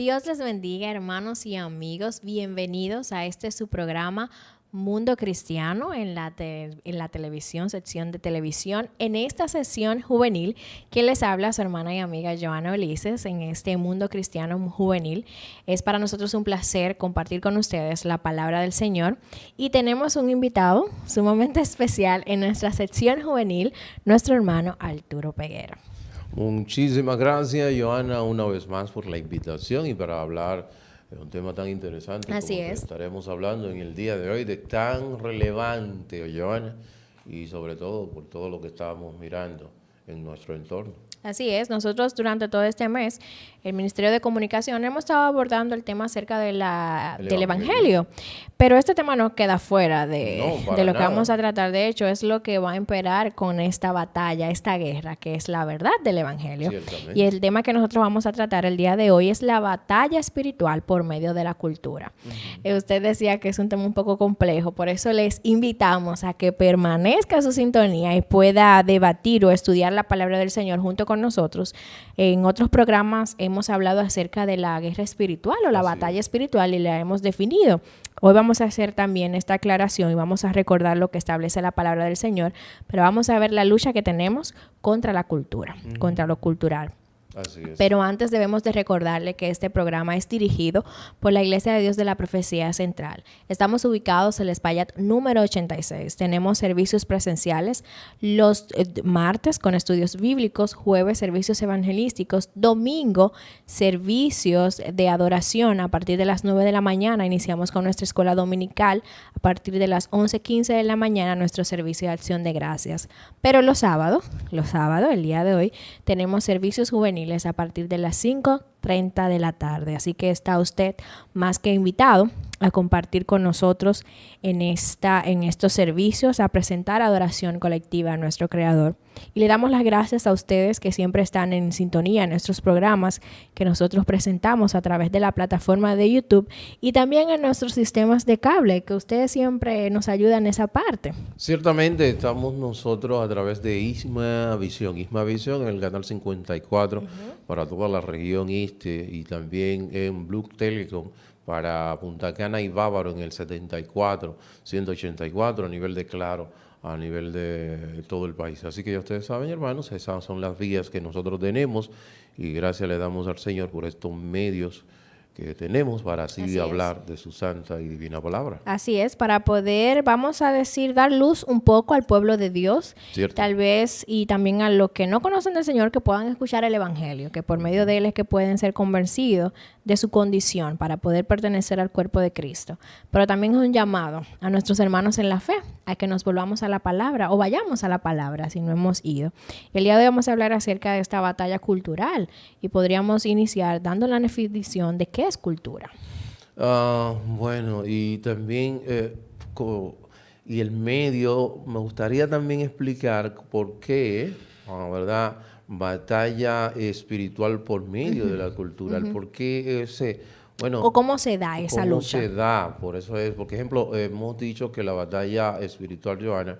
Dios les bendiga, hermanos y amigos. Bienvenidos a este su programa Mundo Cristiano en la televisión, sección de televisión. En esta sesión juvenil, que les habla su hermana y amiga Joana Ulises en este Mundo Cristiano Juvenil. Es para nosotros un placer compartir con ustedes la palabra del Señor. Y tenemos un invitado sumamente especial en nuestra sección juvenil, nuestro hermano Arturo Peguero. Muchísimas gracias, Joana, una vez más por la invitación y para hablar de un tema tan interesante Así como que es. estaremos hablando en el día de hoy, de tan relevante, Joana, y sobre todo por todo lo que estamos mirando en nuestro entorno. Así es, nosotros durante todo este mes, el Ministerio de Comunicación, hemos estado abordando el tema acerca del Evangelio, pero este tema no queda fuera de lo que vamos a tratar. De hecho, es lo que va a imperar con esta batalla, esta guerra, que es la verdad del Evangelio. Ciertamente. Y el tema que nosotros vamos a tratar el día de hoy es la batalla espiritual por medio de la cultura. Usted decía que es un tema un poco complejo, por eso les invitamos a que permanezca su sintonía y pueda debatir o estudiar la palabra del Señor junto con nosotros. En otros programas hemos hablado acerca de la guerra espiritual o la batalla espiritual y la hemos definido. Hoy vamos a hacer también esta aclaración y vamos a recordar lo que establece la palabra del Señor, pero vamos a ver la lucha que tenemos contra la cultura, contra lo cultural. Así es. Pero antes debemos de recordarle que este programa es dirigido por la Iglesia de Dios de la Profecía Central. Estamos ubicados en el Espaillat número 86. Tenemos servicios presenciales los martes con estudios bíblicos, jueves servicios evangelísticos, domingo servicios de adoración a partir de las 9 de la mañana. Iniciamos con nuestra escuela dominical. A partir de las 11:15 de la mañana nuestro servicio de acción de gracias. Pero los sábados, el día de hoy, tenemos servicios juveniles a partir de las 5:30 de la tarde. Así que está usted más que invitado a compartir con nosotros en estos servicios, a presentar adoración colectiva a nuestro Creador. Y le damos las gracias a ustedes que siempre están en sintonía en nuestros programas que nosotros presentamos a través de la plataforma de YouTube y también en nuestros sistemas de cable, que ustedes siempre nos ayudan en esa parte. Ciertamente estamos nosotros a través de Isma Visión en el canal 54 para toda la región este y también en Blue Telecom para Punta Cana y Bávaro en el 74, 184 a nivel de Claro, a nivel de todo el país. Así que ya ustedes saben, hermanos, esas son las vías que nosotros tenemos y gracias le damos al Señor por estos medios que tenemos para así hablar de su santa y divina palabra. Así es, para poder, vamos a decir, dar luz un poco al pueblo de Dios, Cierto. Tal vez, y también a los que no conocen del Señor, que puedan escuchar el Evangelio, que por medio de él es que pueden ser convencidos de su condición para poder pertenecer al cuerpo de Cristo. Pero también es un llamado a nuestros hermanos en la fe, a que nos volvamos a la palabra o vayamos a la palabra si no hemos ido. El día de hoy vamos a hablar acerca de esta batalla cultural y podríamos iniciar dando la definición de qué es cultura. Bueno, y también y el medio, me gustaría también explicar por qué, ¿verdad? Batalla espiritual por medio de la cultura, por qué bueno, o cómo se da esa lucha. ¿Cómo se da? Por eso es, por ejemplo, hemos dicho que la batalla espiritual, Joana,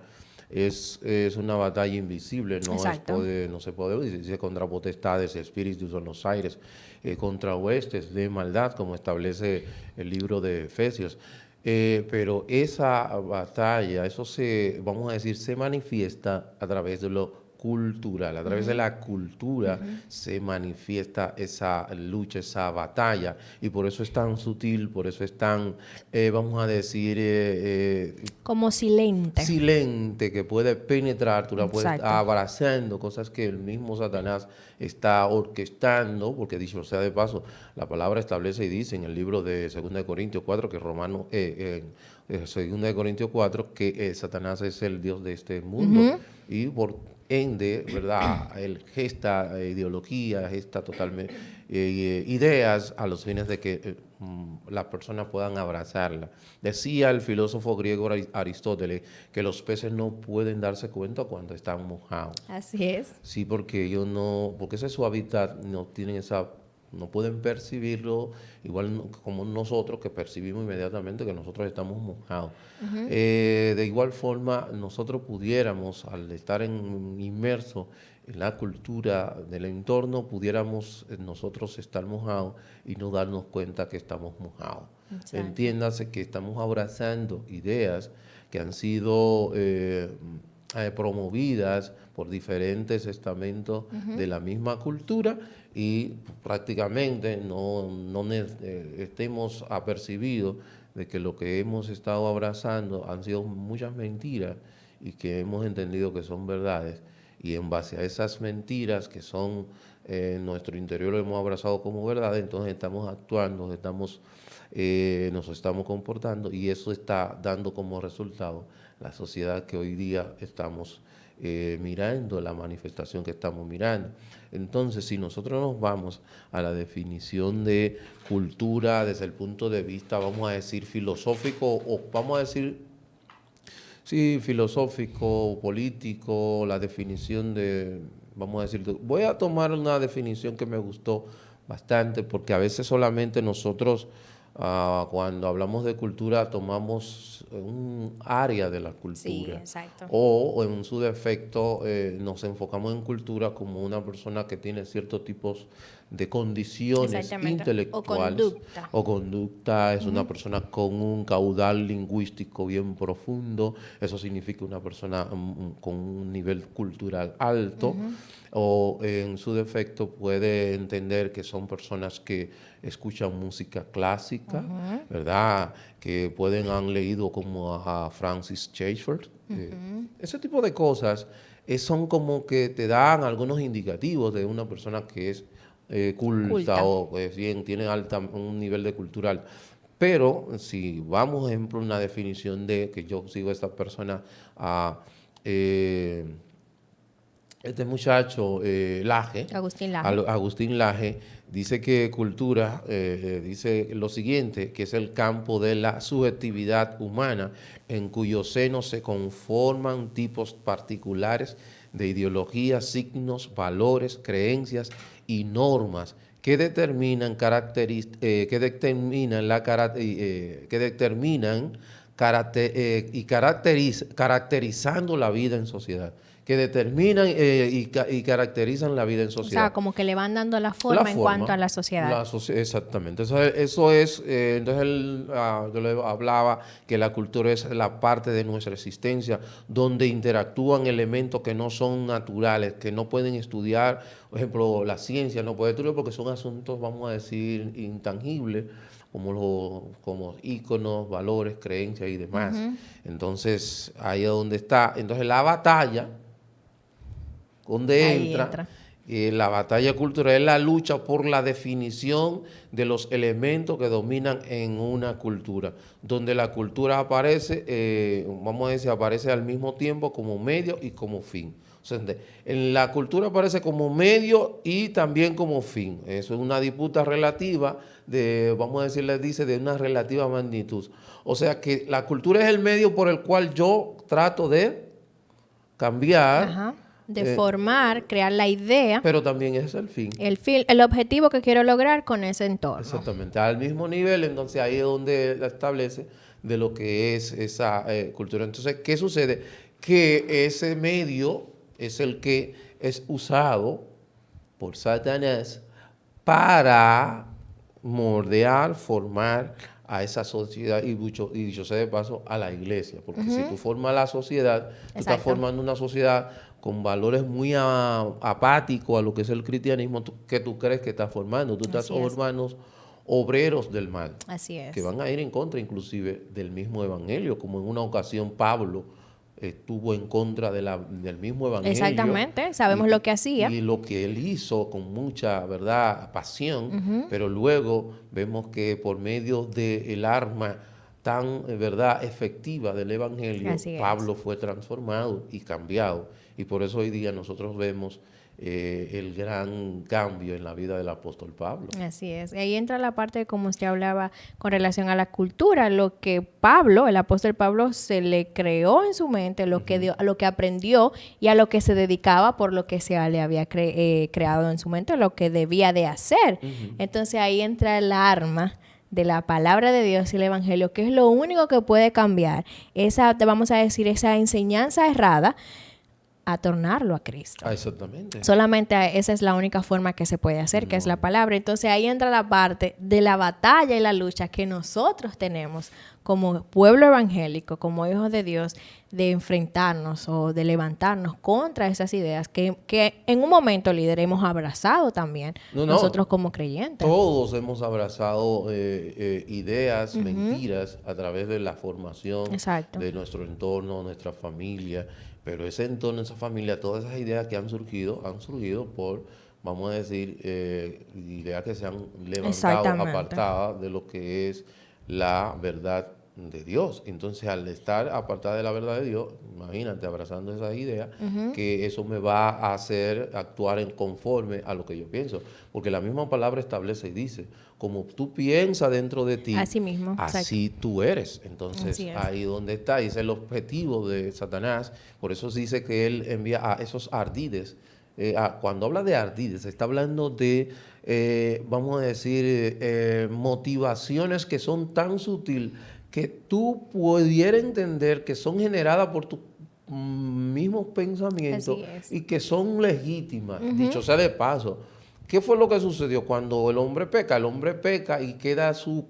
es una batalla invisible, no se puede ver, dice contra potestades, espíritus en los aires, contra huestes de maldad, como establece el libro de Efesios. Pero esa batalla, vamos a decir, se manifiesta a través de lo cultural, a través de la cultura se manifiesta esa lucha, esa batalla, y por eso es tan sutil, por eso es tan, vamos a decir, como silente, que puede penetrar, tú la puedes abrazando, cosas que el mismo Satanás está orquestando, porque dicho sea de paso, la palabra establece y dice en el libro de 2 Corintios 4, que Romanos, 2 Corintios 4, que Satanás es el Dios de este mundo, y por ende, ¿verdad? Él gesta ideología, gesta totalmente ideas a los fines de que las personas puedan abrazarla. Decía el filósofo griego Aristóteles que los peces no pueden darse cuenta cuando están mojados. Así es. Sí, porque ese es su hábitat, no tienen esa no pueden percibirlo igual como nosotros, que percibimos inmediatamente que nosotros estamos mojados. De igual forma, nosotros pudiéramos, al estar inmersos en la cultura del entorno, pudiéramos nosotros estar mojados y no darnos cuenta que estamos mojados. Exacto. Entiéndase que estamos abrazando ideas que han sido promovidas por diferentes estamentos de la misma cultura y prácticamente no estemos apercibidos de que lo que hemos estado abrazando han sido muchas mentiras y que hemos entendido que son verdades, y en base a esas mentiras que son en nuestro interior lo hemos abrazado como verdad, entonces estamos actuando, nos estamos comportando, y eso está dando como resultado la sociedad que hoy día estamos mirando, la manifestación que estamos mirando. Entonces, si nosotros nos vamos a la definición de cultura desde el punto de vista, vamos a decir, filosófico, o vamos a decir, sí, filosófico, político, la definición de, vamos a decir, voy a tomar una definición que me gustó bastante, porque a veces solamente nosotros, cuando hablamos de cultura, tomamos un área de la cultura. Sí, exacto. O en su defecto nos enfocamos en cultura como una persona que tiene ciertos tipos de condiciones intelectuales o conducta, es una persona con un caudal lingüístico bien profundo, eso significa una persona con un nivel cultural alto, o en su defecto puede entender que son personas que escuchan música clásica, ¿verdad? Que han leído como a Francis Schaeffer. Ese tipo de cosas son como que te dan algunos indicativos de una persona que es culta o bien tiene un nivel de cultural. Pero si vamos, por ejemplo, a una definición de que yo sigo a esta persona, este muchacho, Laje, Agustín Laje, dice que cultura, dice lo siguiente, que es el campo de la subjetividad humana, en cuyo seno se conforman tipos particulares de ideologías, signos, valores, creencias y normas que determinan, caracterizando la vida en sociedad, que determinan y caracterizan la vida en sociedad. O sea, como que le van dando la forma en cuanto a la sociedad. Exactamente. Eso es, entonces yo le hablaba que la cultura es la parte de nuestra existencia donde interactúan elementos que no son naturales, que no pueden estudiar. Por ejemplo, la ciencia no puede estudiar porque son asuntos, vamos a decir, intangibles, como íconos, valores, creencias y demás. Entonces, ahí es donde está. Entonces, la batalla, donde entra. La batalla cultural es la lucha por la definición de los elementos que dominan en una cultura, donde la cultura aparece, vamos a decir, aparece al mismo tiempo como medio y como fin. O sea, en la cultura aparece como medio y también como fin. Eso es una disputa relativa de, vamos a decirle, dice, de una relativa magnitud. O sea que la cultura es el medio por el cual yo trato de cambiar. De formar, crear la idea. Pero también es el fin. El objetivo que quiero lograr con ese entorno. Exactamente. Al mismo nivel, entonces ahí es donde la establece de lo que es esa cultura. Entonces, ¿qué sucede? Que ese medio es el que es usado por Satanás para moldear, formar a esa sociedad y dicho sea de paso, a la iglesia. Porque si tú formas la sociedad, tú estás formando una sociedad con valores muy apáticos a lo que es el cristianismo que tú crees que estás formando. Tú estás formando obreros del mal. Así es. Que van a ir en contra inclusive del mismo evangelio, como en una ocasión Pablo estuvo en contra del mismo evangelio. Exactamente, sabemos lo que hacía. Y lo que él hizo con mucha, ¿verdad?, pasión, pero luego vemos que por medio del arma tan, ¿verdad?, efectiva del evangelio, Pablo fue transformado y cambiado. Y por eso hoy día nosotros vemos el gran cambio en la vida del apóstol Pablo. Así es. Y ahí entra la parte, como usted hablaba, con relación a la cultura, lo que Pablo, el apóstol Pablo, se le creó en su mente, lo que dio, a lo que aprendió y a lo que se dedicaba por lo que se le había creado en su mente, lo que debía de hacer. Entonces ahí entra el arma de la palabra de Dios y el evangelio, que es lo único que puede cambiar esa, vamos a decir, esa enseñanza errada, a tornarlo a Cristo. Exactamente. Solamente esa es la única forma que se puede hacer, que es la palabra. Entonces ahí entra la parte de la batalla y la lucha que nosotros tenemos como pueblo evangélico, como hijos de Dios, de enfrentarnos o de levantarnos contra esas ideas que en un momento, líder, hemos abrazado también nosotros como creyentes. Todos hemos abrazado ideas, mentiras a través de la formación de nuestro entorno, nuestra familia. Pero ese entorno, esa familia, todas esas ideas que han surgido por, vamos a decir, ideas que se han levantado apartadas de lo que es la verdad de Dios. Entonces, al estar apartada de la verdad de Dios, imagínate, abrazando esas ideas, que eso me va a hacer actuar en conforme a lo que yo pienso. Porque la misma palabra establece y dice, como tú piensas dentro de ti, así mismo, así tú eres. Entonces, ahí donde está, y ese es el objetivo de Satanás. Por eso se dice que él envía a esos ardides. Cuando habla de ardides, está hablando de, vamos a decir, motivaciones que son tan sutiles que tú pudieras entender que son generadas por tus mismos pensamientos y que son legítimas. Dicho sea de paso, ¿qué fue lo que sucedió cuando el hombre peca? El hombre peca y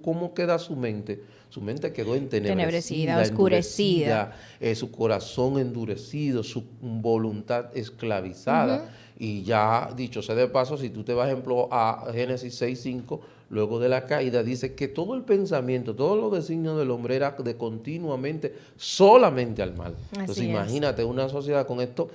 ¿cómo queda su mente? Su mente quedó entenebrecida, oscurecida, su corazón endurecido, su voluntad esclavizada. Y ya, dicho sea de paso, si tú te vas, ejemplo, a Génesis 6:5, luego de la caída, dice que todo el pensamiento, todos los designios del hombre era de continuamente, solamente al mal. Entonces, imagínate una sociedad con esto,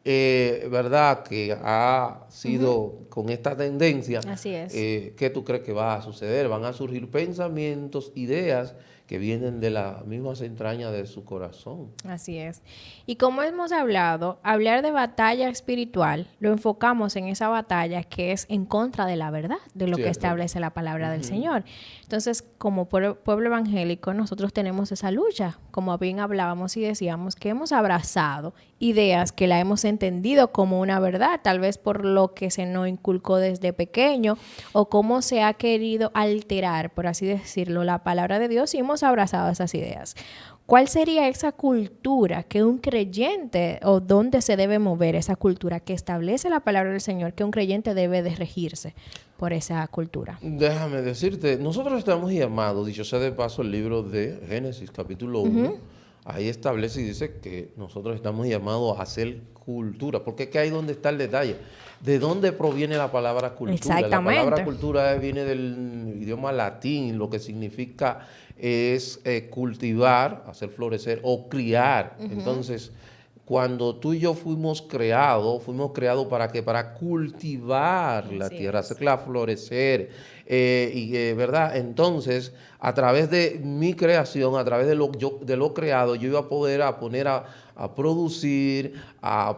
¿verdad? Que ha sido con esta tendencia. Así es. ¿Qué tú crees que va a suceder? Van a surgir pensamientos, ideas que vienen de las mismas entrañas de su corazón. Así es. Y como hemos hablado, hablar de batalla espiritual, lo enfocamos en esa batalla que es en contra de la verdad, de lo que establece la palabra del Señor. Entonces, como pueblo evangélico, nosotros tenemos esa lucha. Como bien hablábamos y decíamos que hemos abrazado ideas que la hemos entendido como una verdad, tal vez por lo que se nos inculcó desde pequeño o cómo se ha querido alterar, por así decirlo, la palabra de Dios, y hemos abrazado esas ideas. ¿Cuál sería esa cultura que un creyente, o dónde se debe mover esa cultura que establece la palabra del Señor, que un creyente debe de regirse por esa cultura? Déjame decirte, nosotros estamos llamados, dicho sea de paso, el libro de Génesis, capítulo 1, ahí establece y dice que nosotros estamos llamados a hacer cultura, porque es que ahí donde está el detalle. ¿De dónde proviene la palabra cultura? Exactamente. La palabra cultura viene del idioma latín, lo que significa es cultivar, hacer florecer o criar. Entonces, cuando tú y yo fuimos creados ¿para qué? Para cultivar la tierra, hacerla florecer, ¿verdad? Entonces, a través de mi creación, a través de lo creado, yo iba a poder poner a producir,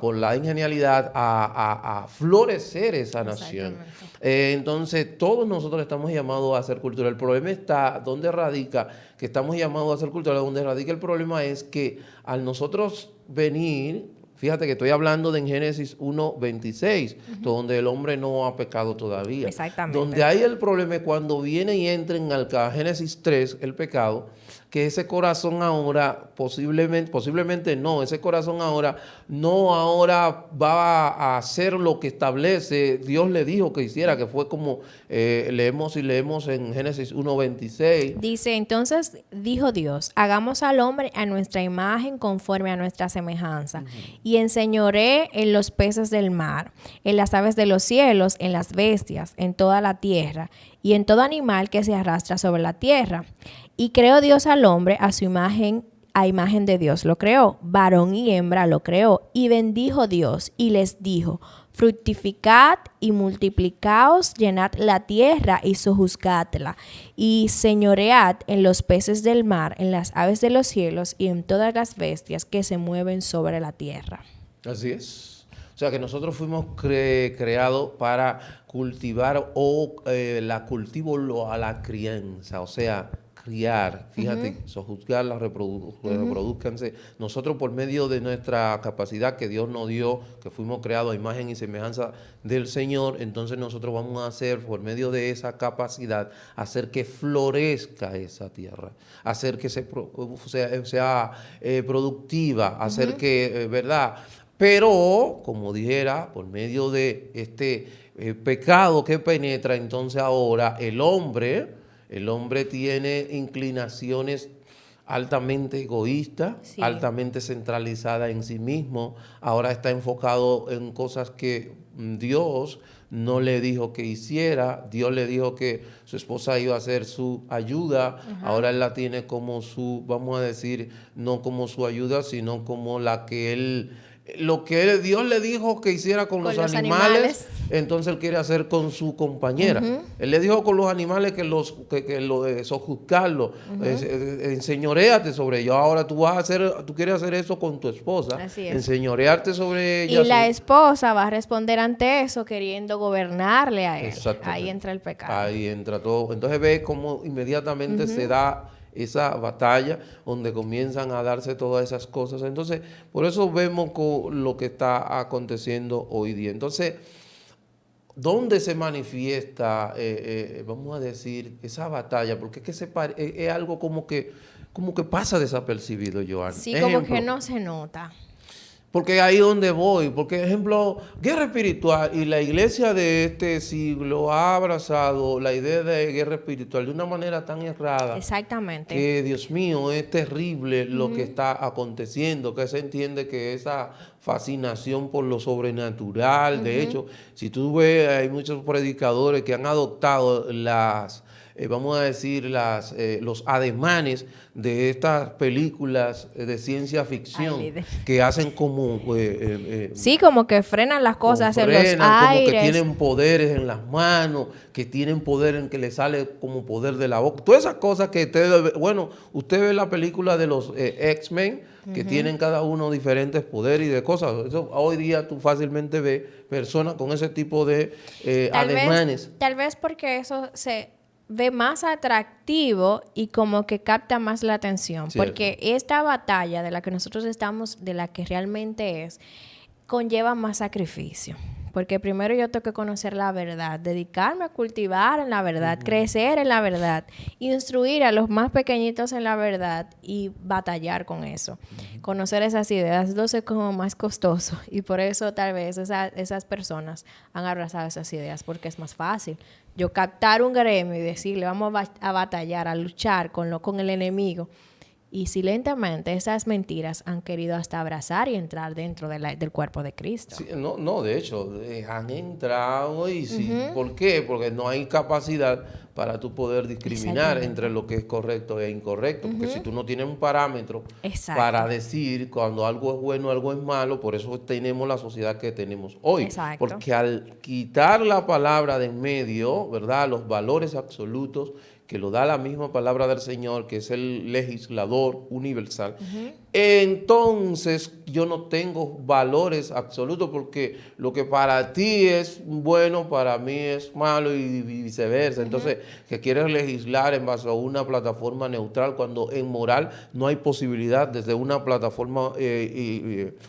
por la ingenialidad, a florecer esa nación. Entonces, todos nosotros estamos llamados a hacer cultura. El problema está, ¿dónde radica? Que estamos llamados a hacer cultura. Donde radica el problema es que al nosotros venir, fíjate que estoy hablando de en Génesis 1:26, donde el hombre no ha pecado todavía. Exactamente. Donde hay el problema es cuando viene y entra en Génesis 3, el pecado, que ese corazón ahora, posiblemente no, ese corazón ahora va a hacer lo que establece, Dios le dijo que hiciera, que fue como leemos en Génesis 1:26. Dice, entonces dijo Dios, hagamos al hombre a nuestra imagen conforme a nuestra semejanza, y enseñoré en los peces del mar, en las aves de los cielos, en las bestias, en toda la tierra, y en todo animal que se arrastra sobre la tierra. Y creó Dios al hombre a su imagen, a imagen de Dios lo creó, varón y hembra lo creó, y bendijo Dios y les dijo, fructificad y multiplicaos, llenad la tierra y sojuzgadla, y señoread en los peces del mar, en las aves de los cielos y en todas las bestias que se mueven sobre la tierra. Así es. O sea que nosotros fuimos creados para cultivar la cultivo a la crianza, o sea, criar, fíjate, sojuzgar, reproduzcanse. Nosotros por medio de nuestra capacidad que Dios nos dio, que fuimos creados a imagen y semejanza del Señor, entonces nosotros vamos a hacer, por medio de esa capacidad, hacer que florezca esa tierra, hacer que sea productiva, hacer que, ¿verdad? Pero, como dijera, por medio de este pecado que penetra, entonces ahora el hombre tiene inclinaciones altamente egoístas, Sí. altamente centralizadas en sí mismo. Ahora está enfocado en cosas que Dios no le dijo que hiciera. Dios le dijo que su esposa iba a ser su ayuda. Ahora él la tiene como su, vamos a decir, no como su ayuda, sino como la que él, Dios le dijo que hiciera con los animales, entonces él quiere hacer con su compañera. Él le dijo con los animales que sojuzgarlo, enseñoréate sobre ellos. Ahora tú quieres hacer eso con tu esposa, enseñorearte sobre ella. Y la esposa va a responder ante eso queriendo gobernarle a él. Ahí entra el pecado. Ahí entra todo. Entonces ve cómo inmediatamente se da esa batalla donde comienzan a darse todas esas cosas. Entonces, por eso vemos lo que está aconteciendo hoy día. Entonces, ¿dónde se manifiesta, vamos a decir, esa batalla? Porque es que es algo como que pasa desapercibido, Joana. Sí, como que no se nota. Porque ahí donde voy, porque ejemplo, guerra espiritual, y la iglesia de este siglo ha abrazado la idea de guerra espiritual de una manera tan errada. Exactamente. Que Dios mío, es terrible lo que está aconteciendo, que se entiende que esa fascinación por lo sobrenatural, de hecho, si tú ves, hay muchos predicadores que han adoptado vamos a decir, los ademanes de estas películas de ciencia ficción que hacen como... sí, como que frenan las cosas en los aires. Como que tienen poderes en las manos, que tienen poder en que le sale como poder de la boca. Todas esas cosas que usted ve la película de los X-Men, que tienen cada uno diferentes poderes y de cosas. Eso, hoy día tú fácilmente ves personas con ese tipo de ademanes. Tal vez porque eso se ve más atractivo y como que capta más la atención. Cierto. Porque esta batalla de la que nosotros estamos, de la que realmente es, conlleva más sacrificio. Porque primero yo tengo que conocer la verdad, dedicarme a cultivar en la verdad, crecer en la verdad, instruir a los más pequeñitos en la verdad y batallar con eso. Conocer esas ideas, entonces es como más costoso y por eso tal vez esas personas han abrazado esas ideas porque es más fácil. Yo captar un gremio y decirle vamos a batallar, a luchar con el enemigo. Y silentamente esas mentiras han querido hasta abrazar y entrar dentro del cuerpo de Cristo. Sí, no, de hecho, han entrado y sí. ¿Por qué? Porque no hay capacidad para tú poder discriminar entre lo que es correcto e incorrecto. Porque si tú no tienes un parámetro para decir cuando algo es bueno, algo es malo, por eso tenemos la sociedad que tenemos hoy. Porque al quitar la palabra de en medio, ¿verdad? Los valores absolutos que lo da la misma palabra del Señor, que es el legislador universal, entonces yo no tengo valores absolutos porque lo que para ti es bueno, para mí es malo y viceversa. Entonces, que quieres legislar en base a una plataforma neutral cuando en moral no hay posibilidad desde una plataforma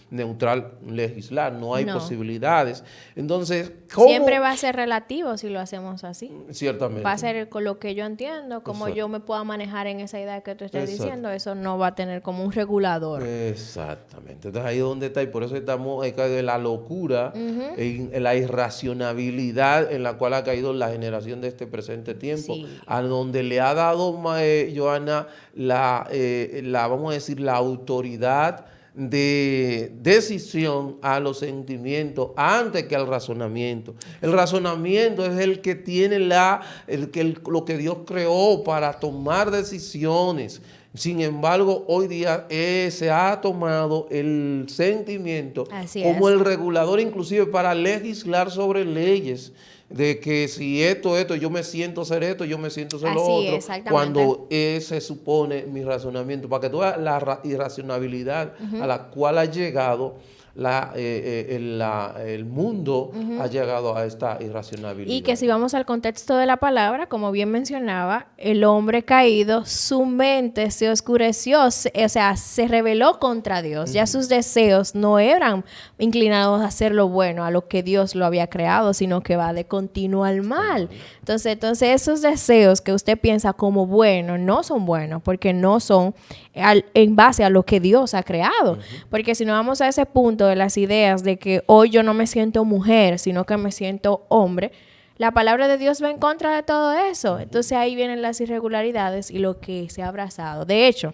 neutral legislar, no hay posibilidades. Entonces, ¿cómo? Siempre va a ser relativo si lo hacemos así. Ciertamente. Va a ser con lo que yo entiendo, como yo me pueda manejar en esa idea que tú estás diciendo, eso no va a tener como un regulador. Exactamente. Entonces ahí es donde está, y por eso estamos en la locura, en la irracionabilidad en la cual ha caído la generación de este presente tiempo, a donde le ha dado, Joana, vamos a decir, la autoridad de decisión a los sentimientos antes que al razonamiento. El razonamiento es el que tiene lo que Dios creó para tomar decisiones. Sin embargo, hoy día se ha tomado el sentimiento como el regulador inclusive para legislar sobre leyes. De que si esto, yo me siento ser esto, yo me siento ser lo otro, cuando se supone mi razonamiento, para que tú veas la irracionalidad a la cual ha llegado el mundo ha llegado a esta irracionalidad. Y que si vamos al contexto de la palabra, como bien mencionaba, el hombre caído, su mente se oscureció, o sea, se rebeló contra Dios. Ya sus deseos no eran inclinados a hacer lo bueno, a lo que Dios lo había creado, sino que va de continuo al mal. Entonces esos deseos que usted piensa como buenos no son buenos, porque no son en base a lo que Dios ha creado. Porque si no vamos a ese punto de las ideas de que hoy yo no me siento mujer, sino que me siento hombre, la palabra de Dios va en contra de todo eso. Entonces ahí vienen las irregularidades y lo que se ha abrazado. De hecho,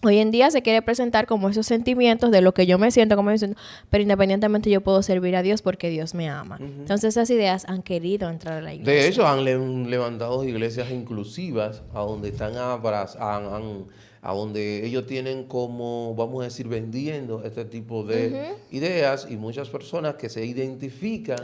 hoy en día se quiere presentar como esos sentimientos de lo que yo me siento, como me siento, pero independientemente yo puedo servir a Dios porque Dios me ama. Entonces esas ideas han querido entrar a la iglesia. De hecho, han levantado iglesias inclusivas a donde están a donde ellos tienen como, vamos a decir, vendiendo este tipo de ideas, y muchas personas que se identifican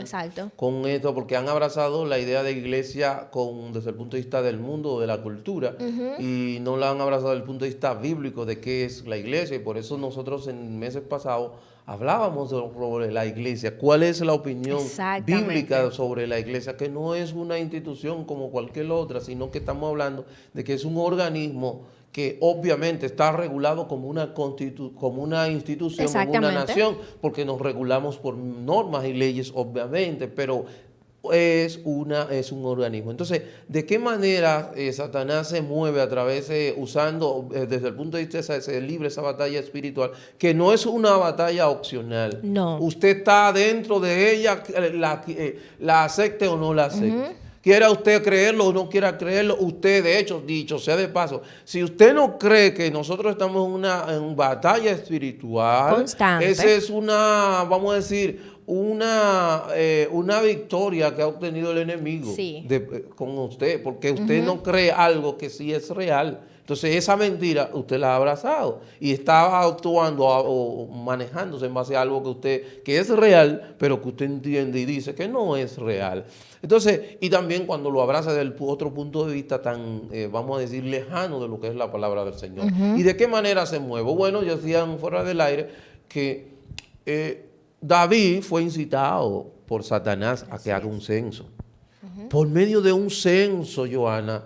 con esto porque han abrazado la idea de iglesia desde el punto de vista del mundo, de la cultura, y no la han abrazado desde el punto de vista bíblico de qué es la iglesia. Y por eso nosotros en meses pasados hablábamos sobre la iglesia, cuál es la opinión bíblica sobre la iglesia, que no es una institución como cualquier otra, sino que estamos hablando de que es un organismo que obviamente está regulado como una institución, como una nación, porque nos regulamos por normas y leyes, obviamente, pero es un organismo. Entonces, ¿de qué manera Satanás se mueve a través usando desde el punto de vista esa batalla espiritual, que no es una batalla opcional? No. Usted está dentro de ella, la acepte o no la acepte. Quiera usted creerlo o no quiera creerlo, usted, de hecho, dicho sea de paso, si usted no cree que nosotros estamos en batalla espiritual constante, esa es vamos a decir, una victoria que ha obtenido el enemigo con usted, porque usted no cree algo que sí es real. Entonces esa mentira usted la ha abrazado y está actuando o manejándose en base a algo que es real, pero que usted entiende y dice que no es real. Entonces, y también cuando lo abraza desde el otro punto de vista tan, vamos a decir, lejano de lo que es la palabra del Señor. ¿Y de qué manera se mueve? Bueno, ya decían fuera del aire que David fue incitado por Satanás a que haga un censo. Por medio de un censo, Johanna,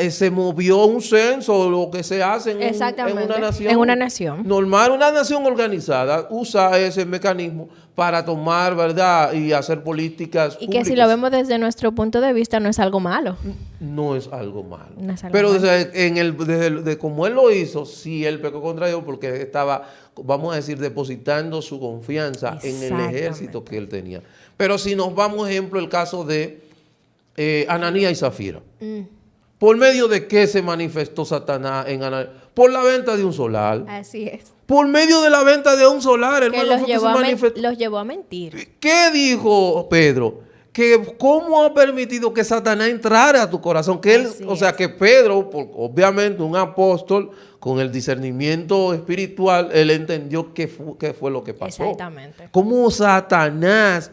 se movió un censo, lo que se hace en una nación. En una nación. Normal, una nación organizada usa ese mecanismo para tomar, ¿verdad? Y hacer políticas públicas. Y que si lo vemos desde nuestro punto de vista no es algo malo. No es algo malo. No es algo pero malo. Desde como él lo hizo, sí él pecó contra Dios porque estaba, vamos a decir, depositando su confianza en el ejército que él tenía. Pero si nos vamos, ejemplo, el caso de Ananías y Zafira. ¿Por medio de qué se manifestó Satanás en Ananías? Por la venta de un solar. Así es. Por medio de la venta de un solar, hermano. Los llevó a mentir. ¿Qué dijo Pedro? Que cómo ha permitido que Satanás entrara a tu corazón. Que él, o sea, que Pedro, obviamente un apóstol, con el discernimiento espiritual, él entendió qué fue lo que pasó. Exactamente. Cómo Satanás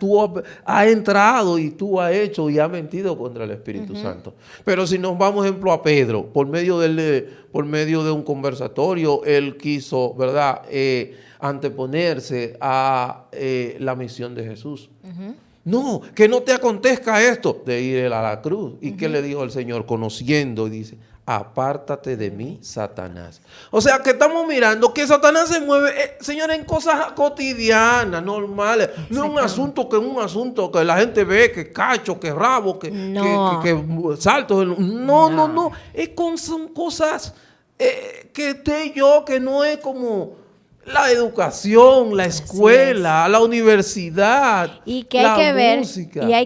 ha entrado y tú has hecho y ha mentido contra el Espíritu Santo. Pero si nos vamos, ejemplo, a Pedro, por medio de un conversatorio, él quiso, ¿verdad?, anteponerse a la misión de Jesús. No, que no te acontezca esto, de ir a la cruz. ¿Y qué le dijo el Señor? Conociendo, y dice, apártate de mí, Satanás. O sea, que estamos mirando que Satanás se mueve, señores, en cosas cotidianas, normales. No es un asunto que la gente ve, que cacho, que rabo, que saltos. No. Son cosas que esté yo, que no es como la educación, la escuela, la universidad, y que hay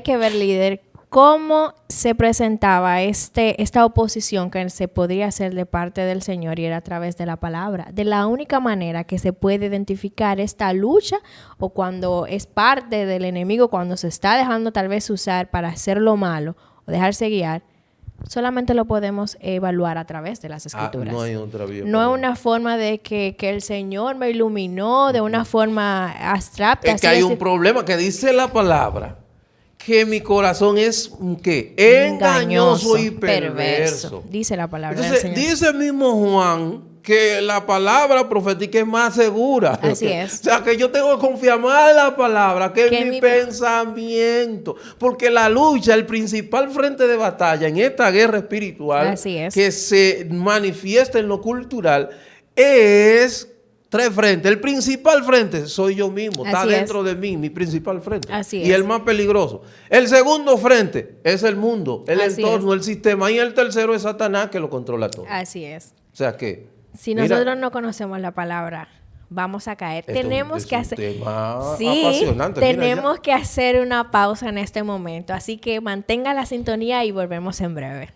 que ver, líder, cómo se presentaba esta oposición que se podría hacer de parte del Señor, y era a través de la palabra. De la única manera que se puede identificar esta lucha, o cuando es parte del enemigo, cuando se está dejando tal vez usar para hacer lo malo o dejarse guiar, solamente lo podemos evaluar a través de las Escrituras. No hay otra vía. No es una forma de que el Señor me iluminó de una forma abstracta. Es que hay un problema que dice la palabra, que mi corazón es ¿qué? Engañoso y perverso. Dice la palabra del Señor. Dice el mismo Juan que la palabra profética es más segura. Así es. O sea, que yo tengo que confiar más en la palabra que en mi pensamiento. Porque la lucha, el principal frente de batalla en esta guerra espiritual que se manifiesta en lo cultural es 3 frentes. El principal frente soy yo mismo. Está dentro de mí, mi principal frente. Y el más peligroso. El segundo frente es el mundo, el entorno, el sistema. Y el tercero es Satanás, que lo controla todo. Así es. O sea que... Si nosotros no conocemos la palabra, vamos a caer. Tenemos que hacer... tenemos que hacer una pausa en este momento. Así que mantenga la sintonía y volvemos en breve.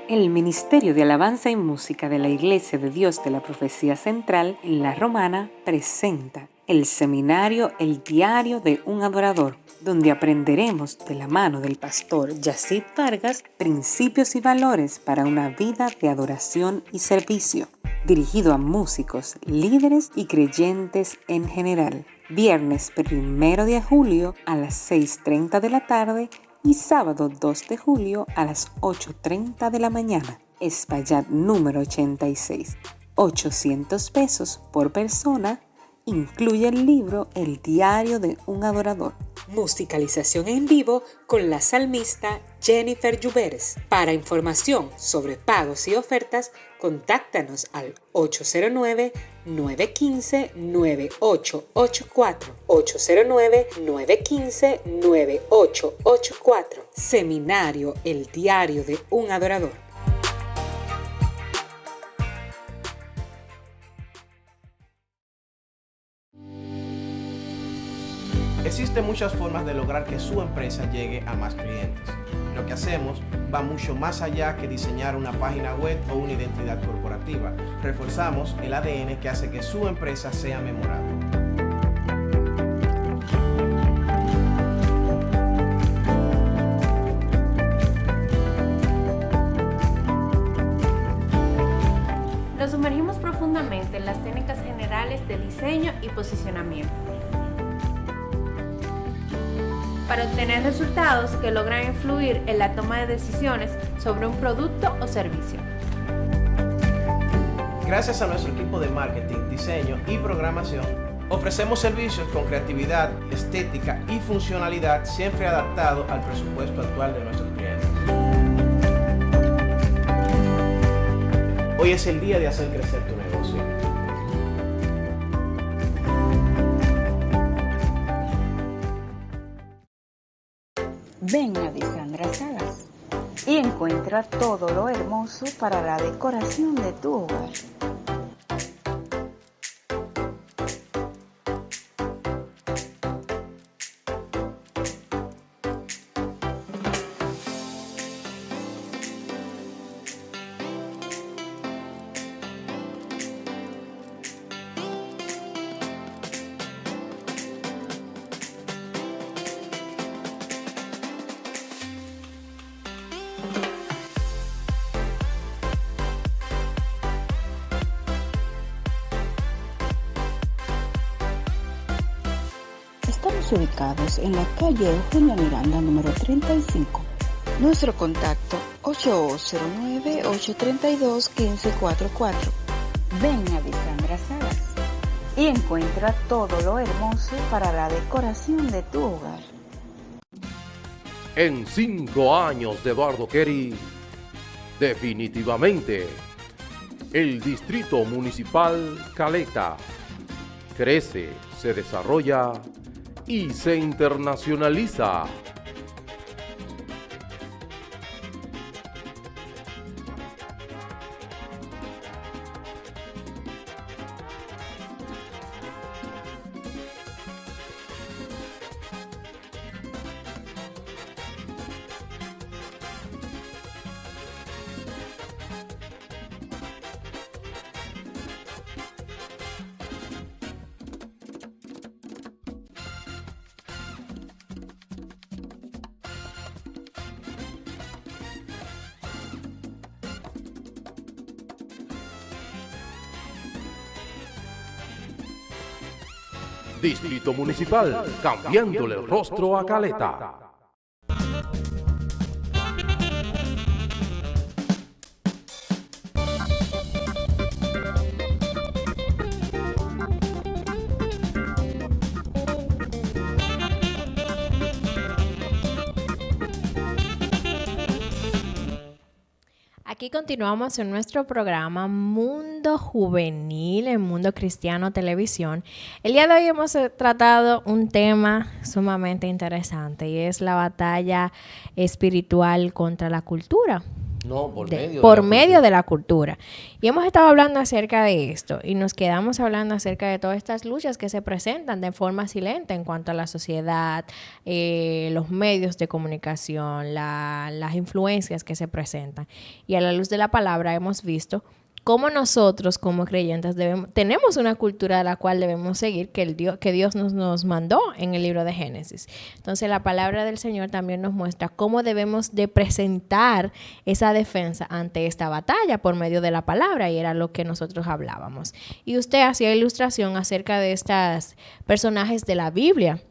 El Ministerio de Alabanza y Música de la Iglesia de Dios de la Profecía Central en La Romana presenta el seminario El Diario de un Adorador, donde aprenderemos de la mano del pastor Yacid Vargas principios y valores para una vida de adoración y servicio, dirigido a músicos, líderes y creyentes en general. Viernes 1 de julio a las 6:30 de la tarde y sábado 2 de julio a las 8:30 de la mañana. Espaillat número 86. 800 pesos por persona. Incluye el libro El Diario de un Adorador. Musicalización en vivo con la salmista Jennifer Lluveres. Para información sobre pagos y ofertas, contáctanos al 809-915-9884. 809-915-9884. Seminario El Diario de un Adorador. Existen muchas formas de lograr que su empresa llegue a más clientes. Lo que hacemos va mucho más allá que diseñar una página web o una identidad corporativa. Reforzamos el ADN que hace que su empresa sea memorable. Nos sumergimos profundamente en las técnicas generales de diseño y posicionamiento, para obtener resultados que logran influir en la toma de decisiones sobre un producto o servicio. Gracias a nuestro equipo de marketing, diseño y programación, ofrecemos servicios con creatividad, estética y funcionalidad siempre adaptado al presupuesto actual de nuestros clientes. Hoy es el día de hacer crecer tu negocio. Ven a Disandra Salas y encuentra todo lo hermoso para la decoración de tu hogar. Estamos ubicados en la calle Eugenio Miranda, número 35. Nuestro contacto 8809-832-1544. Ven a Disandra Salas y encuentra todo lo hermoso para la decoración de tu hogar. En 5 años de Eduardo Kerry, definitivamente, el Distrito Municipal Caleta crece, se desarrolla y se internacionaliza. Distrito Municipal, cambiándole el rostro a Caleta. Aquí continuamos en nuestro programa Mundo Juvenil en Mundo Cristiano Televisión. El día de hoy hemos tratado un tema sumamente interesante y es la batalla espiritual contra la cultura. No, por medio de la cultura. Y hemos estado hablando acerca de esto y nos quedamos hablando acerca de todas estas luchas que se presentan de forma silente en cuanto a la sociedad, los medios de comunicación, las influencias que se presentan. Y a la luz de la palabra hemos visto cómo nosotros como creyentes tenemos una cultura a la cual debemos seguir que Dios nos mandó en el libro de Génesis. Entonces la palabra del Señor también nos muestra cómo debemos de presentar esa defensa ante esta batalla por medio de la palabra, y era lo que nosotros hablábamos. Y usted hacía ilustración acerca de estos personajes de la Biblia,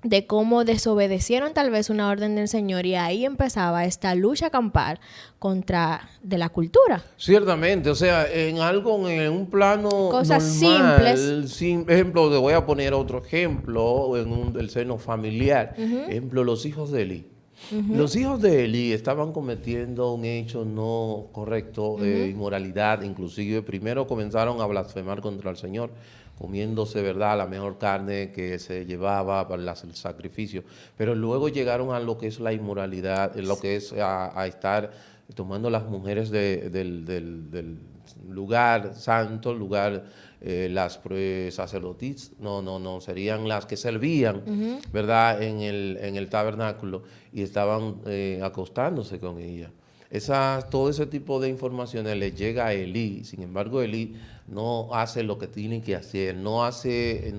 de cómo desobedecieron tal vez una orden del Señor, y ahí empezaba esta lucha campal contra de la cultura. Ciertamente, o sea, en un plano cosas normal, simples. Sin ejemplo, te voy a poner otro ejemplo en el seno familiar. Ejemplo, los hijos de Elí. Los hijos de Elí estaban cometiendo un hecho no correcto, inmoralidad, inclusive primero comenzaron a blasfemar contra el Señor, comiéndose, ¿verdad?, la mejor carne que se llevaba para el sacrificio, pero luego llegaron a lo que es la inmoralidad, lo que es a estar tomando las mujeres del lugar santo, las sacerdotisas, serían las que servían, ¿verdad?, en el tabernáculo, y estaban acostándose con ella. Todo ese tipo de informaciones le llega a Elí. Sin embargo, Elí no hace lo que tiene que hacer, no hace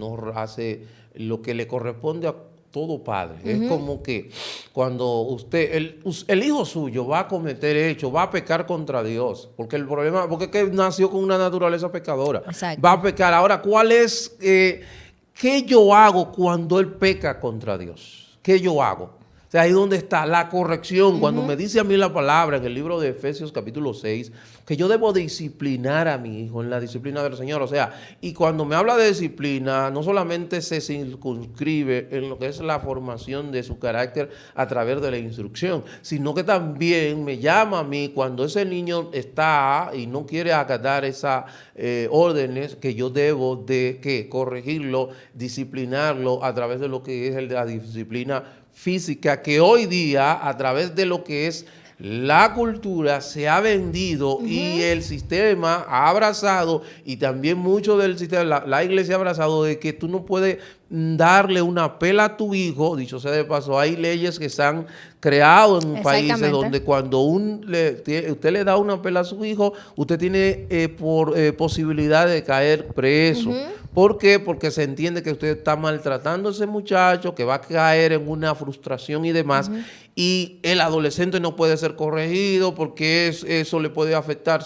lo que le corresponde a todo padre. Es como que cuando el hijo suyo va a cometer hecho, va a pecar contra Dios, porque el problema, porque es que nació con una naturaleza pecadora. Exacto. Va a pecar. Ahora, ¿cuál es, qué yo hago cuando él peca contra Dios? ¿Qué yo hago? O sea, ahí donde está la corrección. Cuando me dice a mí la palabra en el libro de Efesios capítulo 6, que yo debo disciplinar a mi hijo en la disciplina del Señor. O sea, y cuando me habla de disciplina, no solamente se circunscribe en lo que es la formación de su carácter a través de la instrucción, sino que también me llama a mí cuando ese niño está y no quiere acatar esas órdenes, que yo debo de corregirlo, disciplinarlo a través de lo que es la disciplina física, que hoy día a través de lo que es la cultura se ha vendido y el sistema ha abrazado, y también mucho del sistema, la iglesia ha abrazado, de que tú no puedes darle una pela a tu hijo. Dicho sea de paso, hay leyes que se han creado en países donde cuando usted le da una pela a su hijo, usted tiene posibilidad de caer preso. ¿Por qué? Porque se entiende que usted está maltratando a ese muchacho, que va a caer en una frustración y demás, y el adolescente no puede ser corregido porque eso le puede afectar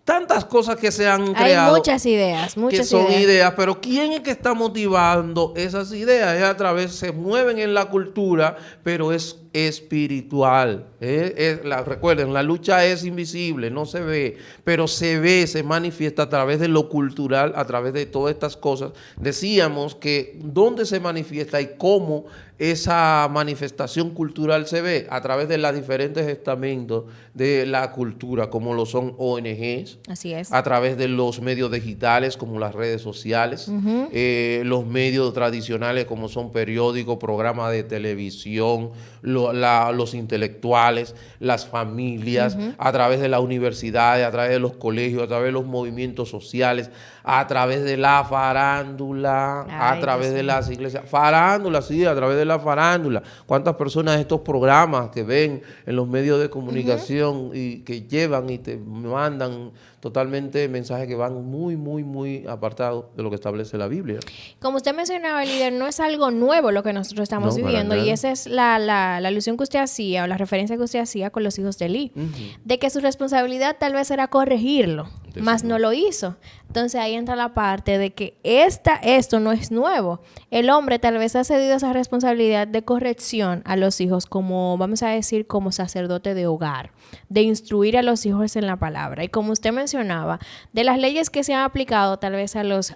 tantas cosas que se han creado. Hay muchas ideas. Que son ideas, pero ¿quién es que está motivando esas ideas? Es a través, se mueven en la cultura, pero es espiritual. Recuerden, la lucha es invisible, no se ve, pero se manifiesta a través de lo cultural, a través de todas estas cosas. Decíamos que dónde se manifiesta y cómo esa manifestación cultural se ve a través de los diferentes estamentos de la cultura, como lo son ONGs. Así es. A través de los medios digitales, como las redes sociales, los medios tradicionales, como son periódicos, programas de televisión, los intelectuales, las familias, a través de las universidades, a través de los colegios, a través de los movimientos sociales, a través de la farándula, a través de las iglesias. Farándula, sí, a través de la farándula. ¿Cuántas personas estos programas que ven en los medios de comunicación y que llevan y te mandan totalmente mensajes que van muy, muy, muy apartados de lo que establece la Biblia? Como usted mencionaba, líder, no es algo nuevo lo que nosotros estamos viviendo, y esa es la alusión que usted hacía, o la referencia que usted hacía con los hijos de Elí, de que su responsabilidad tal vez era corregirlo. más no lo hizo. Entonces ahí entra la parte de que esto no es nuevo. El hombre tal vez ha cedido esa responsabilidad de corrección a los hijos como, vamos a decir, como sacerdote de hogar, de instruir a los hijos en la palabra. Y como usted mencionaba, de las leyes que se han aplicado tal vez a los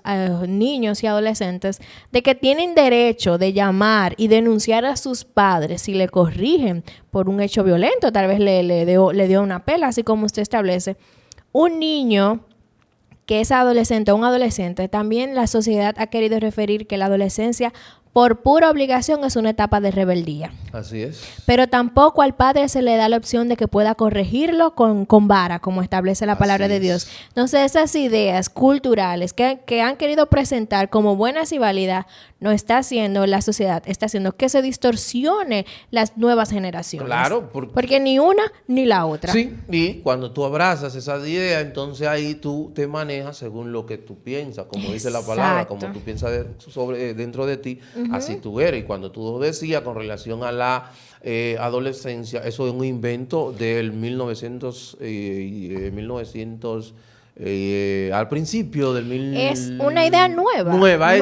niños y adolescentes, de que tienen derecho de llamar y denunciar a sus padres si le corrigen por un hecho violento, tal vez le dio una pela, así como usted establece. Un niño que es adolescente o un adolescente, también la sociedad ha querido referir que la adolescencia por pura obligación es una etapa de rebeldía. Así es. Pero tampoco al padre se le da la opción de que pueda corregirlo con vara, como establece la palabra de Dios. Entonces esas ideas culturales que han querido presentar como buenas y válidas, no está haciendo la sociedad, está haciendo que se distorsione las nuevas generaciones. Claro. Porque ni una ni la otra. Sí, y cuando tú abrazas esa idea, entonces ahí tú te manejas según lo que tú piensas, como dice la palabra, como tú piensas dentro de ti, así tú eres. Y cuando tú lo decías con relación a la adolescencia, eso es un invento del 1900, al principio del es una idea nueva. Nueva,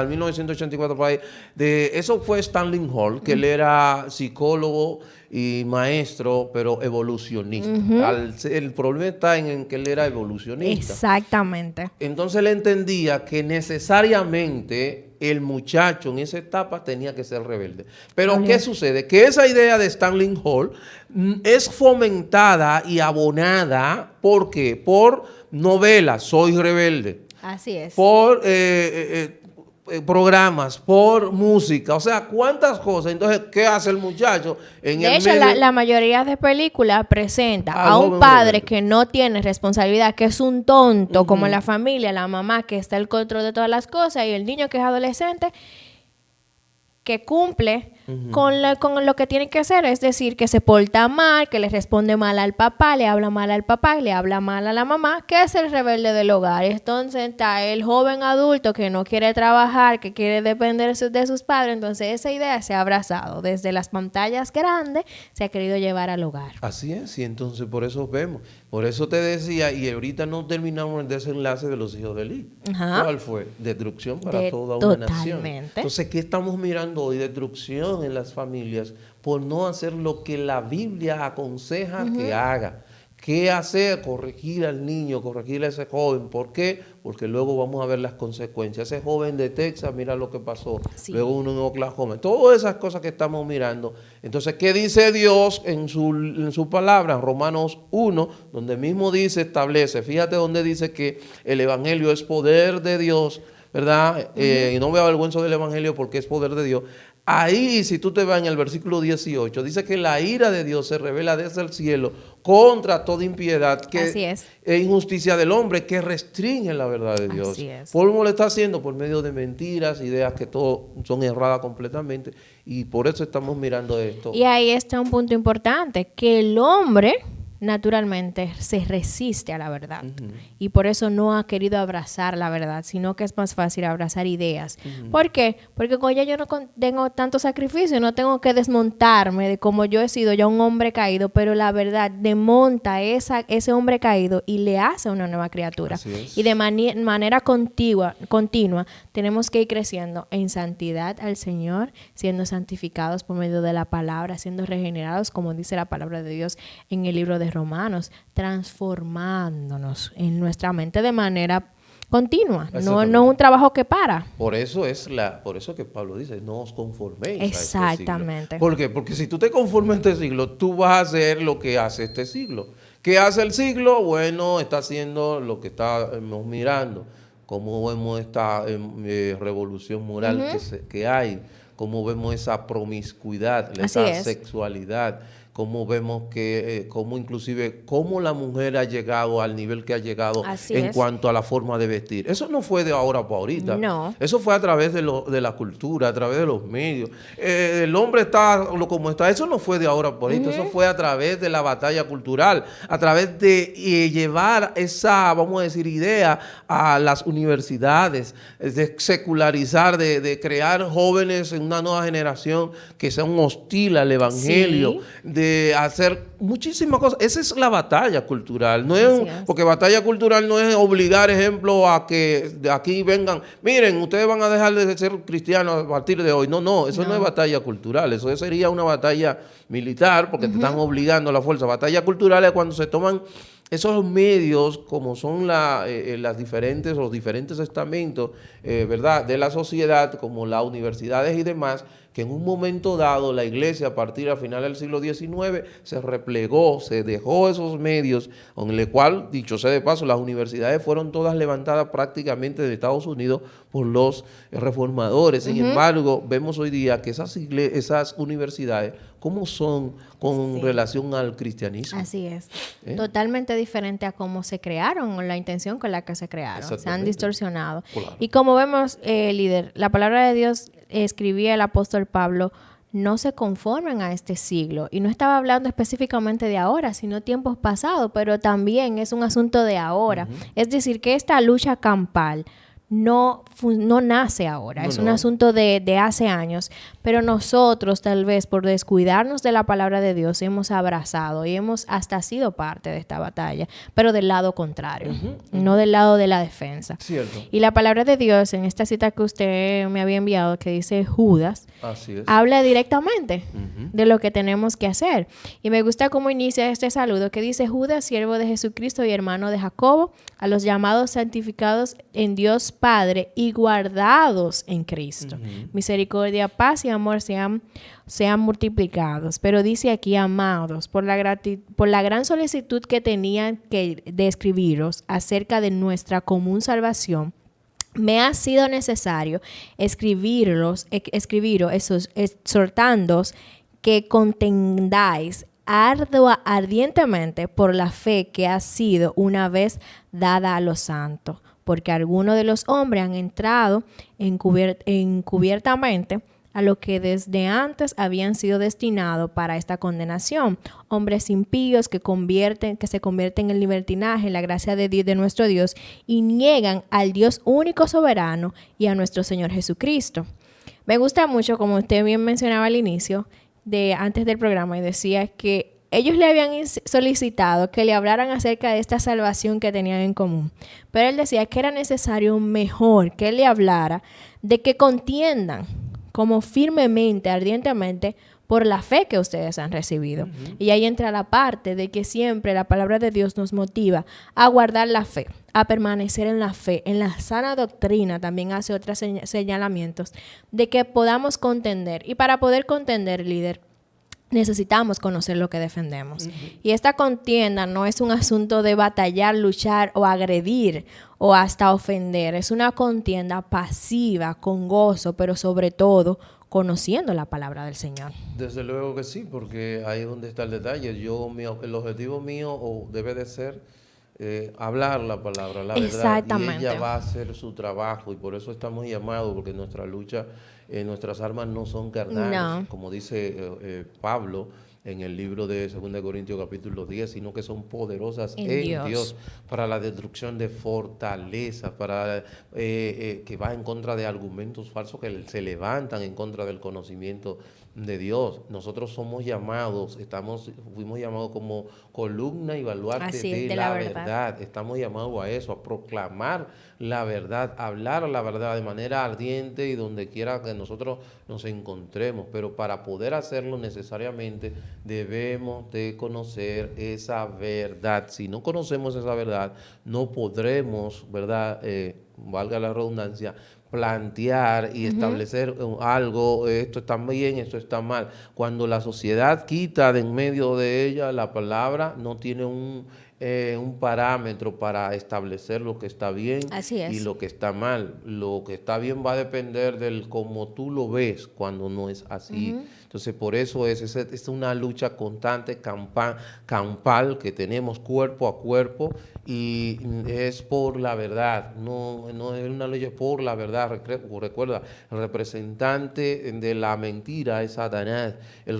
el 1984 por ahí. Eso fue Stanley Hall, que él era psicólogo y maestro, pero evolucionista. El problema está en que él era evolucionista. Exactamente. Entonces él entendía que necesariamente el muchacho en esa etapa tenía que ser rebelde. Pero ¿qué sucede? Que esa idea de Stanley Hall es fomentada y abonada, ¿por qué? Por novelas, Soy Rebelde. Así es. Por programas, por música, o sea, cuántas cosas. Entonces, ¿qué hace el muchacho? De hecho, la mayoría de películas presenta a un padre que no tiene responsabilidad, que es un tonto, como la familia, la mamá que está al control de todas las cosas, y el niño que es adolescente, que cumple con lo que tiene que hacer, es decir, que se porta mal, que le responde mal al papá, le habla mal al papá, le habla mal a la mamá, que es el rebelde del hogar. Entonces está el joven adulto que no quiere trabajar, que quiere depender de sus padres. Entonces esa idea se ha abrazado desde las pantallas grandes, se ha querido llevar al hogar. Así es, y entonces por eso vemos. Por eso te decía, y ahorita no terminamos el desenlace de los hijos de Eli. ¿Cuál fue? Destrucción para toda una nación. Entonces, ¿qué estamos mirando hoy? Destrucción en las familias por no hacer lo que la Biblia aconseja que haga. ¿Qué hacer? Corregir al niño, corregir a ese joven. ¿Por qué? Porque luego vamos a ver las consecuencias. Ese joven de Texas, mira lo que pasó. Sí. Luego uno en Oklahoma. Todas esas cosas que estamos mirando. Entonces, ¿qué dice Dios en su palabra? En Romanos 1, donde mismo dice, establece. Fíjate donde dice que el evangelio es poder de Dios, ¿verdad? Y no me avergüenzo del evangelio porque es poder de Dios. Ahí, si tú te vas en el versículo 18, dice que la ira de Dios se revela desde el cielo contra toda impiedad e injusticia del hombre que restringe la verdad de Dios. ¿Cómo lo está haciendo? Por medio de mentiras, ideas que todo son erradas completamente. Y por eso estamos mirando esto. Y ahí está un punto importante, que el hombre naturalmente se resiste a la verdad y por eso no ha querido abrazar la verdad, sino que es más fácil abrazar ideas. ¿Por qué? Porque con ella yo no tengo tanto sacrificio, no tengo que desmontarme de cómo yo he sido ya un hombre caído, pero la verdad desmonta ese hombre caído y le hace una nueva criatura. Y de manera continua tenemos que ir creciendo en santidad al Señor, siendo santificados por medio de la palabra, siendo regenerados, como dice la palabra de Dios en el libro de Romanos, transformándonos en nuestra mente de manera continua, no es un trabajo que para. Por eso que Pablo dice, no os conforméis. Exactamente. A este siglo. ¿Por qué? Porque si tú te conformas a este siglo, tú vas a hacer lo que hace este siglo. ¿Qué hace el siglo? Bueno, está haciendo lo que estamos mirando, cómo vemos esta revolución moral que hay, cómo vemos esa promiscuidad, esa sexualidad, cómo vemos que, cómo la mujer ha llegado al nivel que ha llegado cuanto a la forma de vestir. Eso no fue de ahora para ahorita. No. Eso fue a través de la cultura, a través de los medios. El hombre está como está. Eso no fue de ahora para ahorita. Eso fue a través de la batalla cultural, a través de llevar esa, vamos a decir, idea a las universidades, de secularizar, de crear jóvenes en una nueva generación que sean hostiles al evangelio, de de hacer muchísimas cosas. Esa es la batalla cultural. No es, porque batalla cultural no es obligar, ejemplo, a que de aquí vengan, miren, ustedes van a dejar de ser cristianos a partir de hoy. No, eso no es batalla cultural. Eso sería una batalla militar porque te están obligando a la fuerza. Batalla cultural es cuando se toman esos medios, como son los diferentes estamentos, ¿verdad?, de la sociedad, como las universidades y demás, que en un momento dado la iglesia, a partir al final del siglo XIX, se replegó, se dejó esos medios, con el cual, dicho sea de paso, las universidades fueron todas levantadas prácticamente de Estados Unidos por los reformadores. Sin embargo, vemos hoy día que esas universidades, ¿cómo son con relación al cristianismo? Así es. Totalmente diferente a cómo se crearon, o la intención con la que se crearon. Se han distorsionado. Claro. Y como vemos, líder, la palabra de Dios, escribía el apóstol Pablo, no se conformen a este siglo. Y no estaba hablando específicamente de ahora, sino tiempos pasados, pero también es un asunto de ahora. Es decir, que esta lucha campal no nace ahora, es un asunto de hace años, pero nosotros tal vez por descuidarnos de la palabra de Dios hemos abrazado y hemos hasta sido parte de esta batalla, pero del lado contrario, no del lado de la defensa. Cierto. Y la palabra de Dios en esta cita que usted me había enviado, que dice Judas, habla directamente de lo que tenemos que hacer. Y me gusta cómo inicia este saludo, que dice: Judas, siervo de Jesucristo y hermano de Jacobo, a los llamados santificados en Dios Padre y guardados en Cristo. Misericordia, paz y amor sean multiplicados. Pero dice aquí, amados, por la gran solicitud que tenían de escribiros acerca de nuestra común salvación, me ha sido necesario escribiros exhortándoos que contendáis ardientemente por la fe que ha sido una vez dada a los santos, porque algunos de los hombres han entrado encubiertamente a lo que desde antes habían sido destinados para esta condenación, hombres impíos que se convierten en libertinaje en la gracia de Dios, de nuestro Dios, y niegan al Dios único soberano y a nuestro Señor Jesucristo. Me gusta mucho, como usted bien mencionaba al inicio, antes del programa, y decía que ellos le habían solicitado que le hablaran acerca de esta salvación que tenían en común. Pero él decía que era necesario mejor que él le hablara de que contiendan como firmemente, ardientemente, por la fe que ustedes han recibido. Y ahí entra la parte de que siempre la palabra de Dios nos motiva a guardar la fe, a permanecer en la fe, en la sana doctrina. También hace otros señalamientos de que podamos contender. Y para poder contender, líder, necesitamos conocer lo que defendemos. Y esta contienda no es un asunto de batallar, luchar o agredir o hasta ofender. Es una contienda pasiva, con gozo, pero sobre todo conociendo la palabra del Señor. Desde luego que sí, porque ahí es donde está el detalle. El objetivo mío debe de ser hablar la palabra, la verdad, y ella va a hacer su trabajo, y por eso estamos llamados, porque nuestra lucha, nuestras armas no son carnales, como dice Pablo en el libro de 2 Corintios capítulo 10, sino que son poderosas en Dios para la destrucción de fortalezas, para que va en contra de argumentos falsos que se levantan en contra del conocimiento de Dios. Nosotros somos llamados, fuimos llamados como columna y baluarte de la verdad. Estamos llamados a eso, a proclamar la verdad, a hablar la verdad de manera ardiente y donde quiera que nosotros nos encontremos. Pero para poder hacerlo necesariamente debemos de conocer esa verdad. Si no conocemos esa verdad, no podremos, ¿verdad?, valga la redundancia, plantear y establecer algo, esto está bien, esto está mal. Cuando la sociedad quita de en medio de ella la palabra, no tiene un parámetro para establecer lo que está bien y lo que está mal. Lo que está bien va a depender del cómo tú lo ves cuando no es así. Entonces, por eso es una lucha constante, campal, que tenemos cuerpo a cuerpo, y es por la verdad, no es una lucha por la verdad. Recuerda, el representante de la mentira es Satanás, el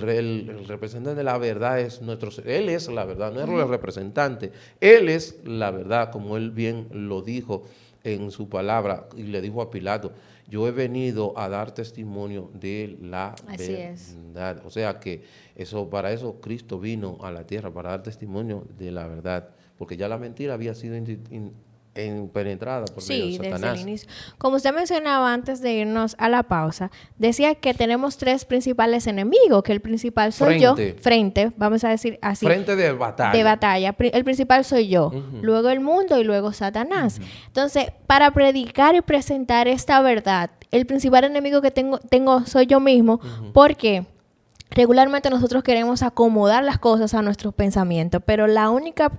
representante de la verdad es él es la verdad, no es el representante, él es la verdad, como él bien lo dijo en su palabra y le dijo a Pilato, yo he venido a dar testimonio de la verdad. O sea que para eso Cristo vino a la tierra, para dar testimonio de la verdad, porque ya la mentira había sido penetrada por medio de Satanás. Desde el inicio. Como usted mencionaba antes de irnos a la pausa, decía que tenemos 3 principales enemigos, que el principal soy yo, vamos a decir así. Frente de batalla. De batalla. El principal soy yo, luego el mundo y luego Satanás. Entonces, para predicar y presentar esta verdad, el principal enemigo que tengo soy yo mismo, porque regularmente nosotros queremos acomodar las cosas a nuestros pensamientos, pero la única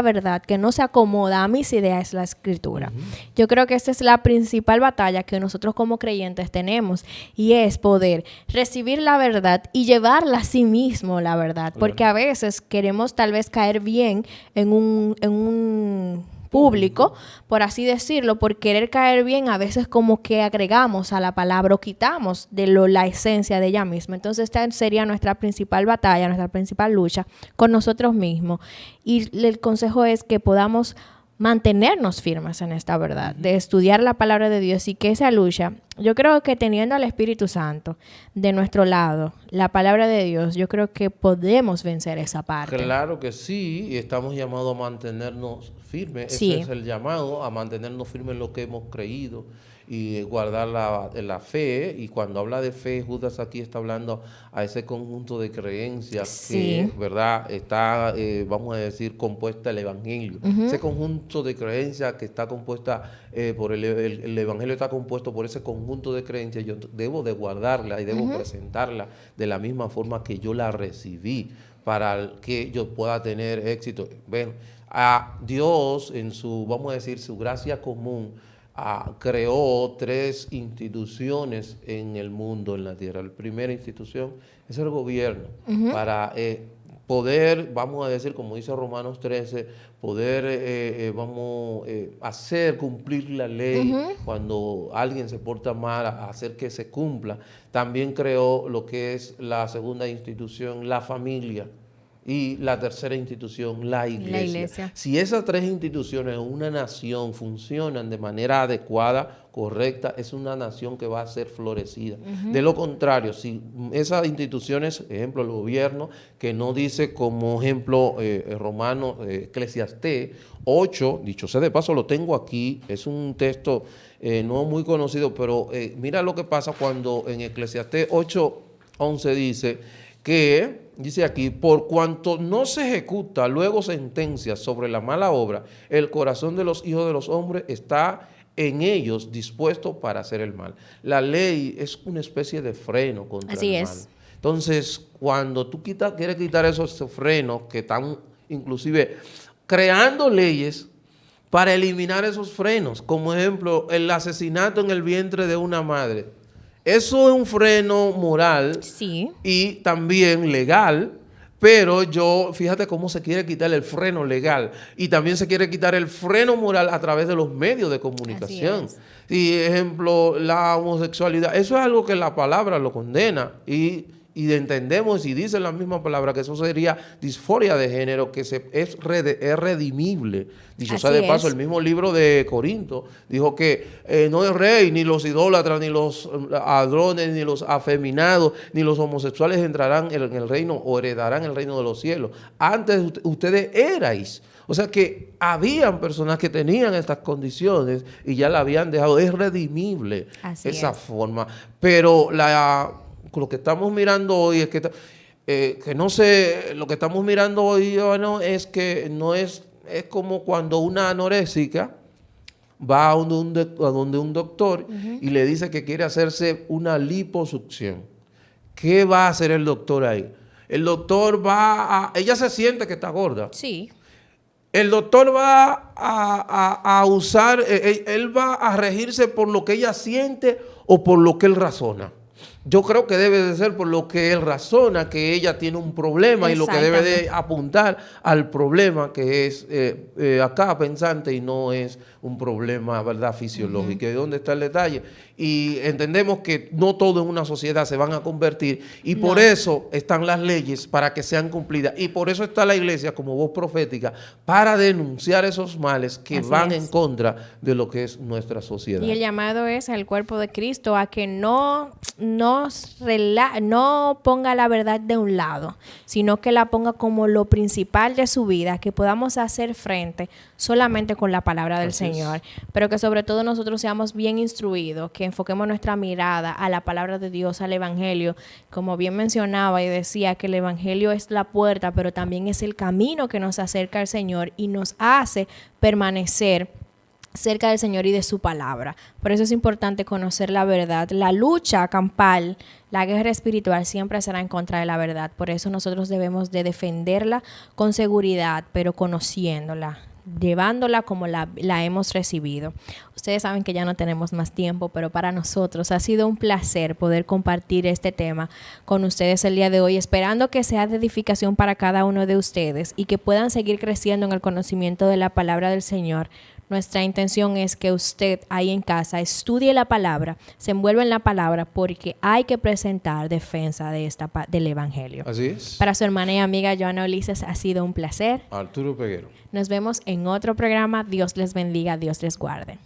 verdad que no se acomoda a mis ideas es la Escritura. Yo creo que esta es la principal batalla que nosotros como creyentes tenemos, y es poder recibir la verdad y llevarla a sí mismo la verdad, porque a veces queremos tal vez caer bien en un público, por así decirlo, por querer caer bien, a veces como que agregamos a la palabra o quitamos de la esencia de ella misma. Entonces esta sería nuestra principal batalla, nuestra principal lucha con nosotros mismos. Y el consejo es que podamos mantenernos firmes en esta verdad, de estudiar la palabra de Dios, y que esa lucha, yo creo que teniendo al Espíritu Santo de nuestro lado, la palabra de Dios, yo creo que podemos vencer esa parte. Claro que sí, y estamos llamados a mantenernos firmes. Sí. Ese es el llamado, a mantenernos firmes en lo que hemos creído y guardar la fe. Y cuando habla de fe, Judas aquí está hablando a ese conjunto de creencias que, ¿verdad?, está, vamos a decir, compuesta el Evangelio. Ese conjunto de creencias que está compuesta por el Evangelio, está compuesto por ese conjunto de creencias. Yo debo de guardarla y debo presentarla de la misma forma que yo la recibí, para que yo pueda tener éxito. Bueno, a Dios, en su, vamos a decir, su gracia común, creó 3 instituciones en el mundo, en la tierra. La primera institución es el gobierno, para poder, vamos a decir, como dice Romanos 13, poder hacer cumplir la ley cuando alguien se porta mal, hacer que se cumpla. También creó lo que es la segunda institución, la familia. Y la tercera institución, la iglesia. Si esas 3 instituciones en una nación funcionan de manera adecuada, correcta, es una nación que va a ser florecida. De lo contrario, si esas instituciones, ejemplo, el gobierno, que no dice como ejemplo Romano, Eclesiastés 8, dicho sea de paso, lo tengo aquí, es un texto no muy conocido, pero mira lo que pasa cuando en Eclesiastés 8:11 dice aquí, por cuanto no se ejecuta luego sentencia sobre la mala obra, el corazón de los hijos de los hombres está en ellos dispuesto para hacer el mal. La ley es una especie de freno contra el mal. Entonces, cuando tú quieres quitar esos frenos que están inclusive creando leyes para eliminar esos frenos, como ejemplo el asesinato en el vientre de una madre. Eso es un freno moral y también legal, pero fíjate cómo se quiere quitar el freno legal y también se quiere quitar el freno moral a través de los medios de comunicación. Y ejemplo, la homosexualidad, eso es algo que la palabra lo condena y entendemos y dice la misma palabra que eso sería disforia de género, que es redimible. Dicho sea de paso, el mismo libro de Corinto dijo que no es rey, ni los idólatras, ni los ladrones, ni los afeminados, ni los homosexuales entrarán en el reino o heredarán el reino de los cielos. Antes ustedes erais. O sea que habían personas que tenían estas condiciones y ya la habían dejado. Es redimible esa forma. Pero lo que estamos mirando hoy es que no sé, lo que estamos mirando hoy, bueno, es que no es como cuando una anoréxica va a donde un doctor y le dice que quiere hacerse una liposucción. ¿Qué va a hacer el doctor ahí? El doctor ella se siente que está gorda. Sí. El doctor va a usar, él va a regirse por lo que ella siente o por lo que él razona. yo creo que debe de ser por lo que él razona que ella tiene un problema y lo que debe de apuntar al problema que es acá pensante y no es un problema, ¿verdad?, fisiológico. ¿Y dónde está el detalle? Y entendemos que no todo en una sociedad se van a convertir y por eso están las leyes para que sean cumplidas y por eso está la iglesia como voz profética para denunciar esos males que van en contra de lo que es nuestra sociedad. Y el llamado es al cuerpo de Cristo a que no ponga la verdad de un lado, sino que la ponga como lo principal de su vida, que podamos hacer frente solamente con la palabra del Señor, pero que sobre todo nosotros seamos bien instruidos, que enfoquemos nuestra mirada a la palabra de Dios, al Evangelio, como bien mencionaba y decía que el Evangelio es la puerta, pero también es el camino que nos acerca al Señor y nos hace permanecer cerca del Señor y de su palabra. Por eso es importante conocer la verdad. La lucha campal, la guerra espiritual siempre será en contra de la verdad. Por eso nosotros debemos de defenderla con seguridad, pero conociéndola, llevándola como la hemos recibido. Ustedes saben que ya no tenemos más tiempo, pero para nosotros ha sido un placer poder compartir este tema con ustedes el día de hoy, esperando que sea de edificación para cada uno de ustedes y que puedan seguir creciendo en el conocimiento de la palabra del Señor. Nuestra intención es que usted ahí en casa estudie la palabra, se envuelva en la palabra, porque hay que presentar defensa de del Evangelio. Así es. Para su hermana y amiga Joana Ulises ha sido un placer. Arturo Peguero. Nos vemos en otro programa. Dios les bendiga, Dios les guarde.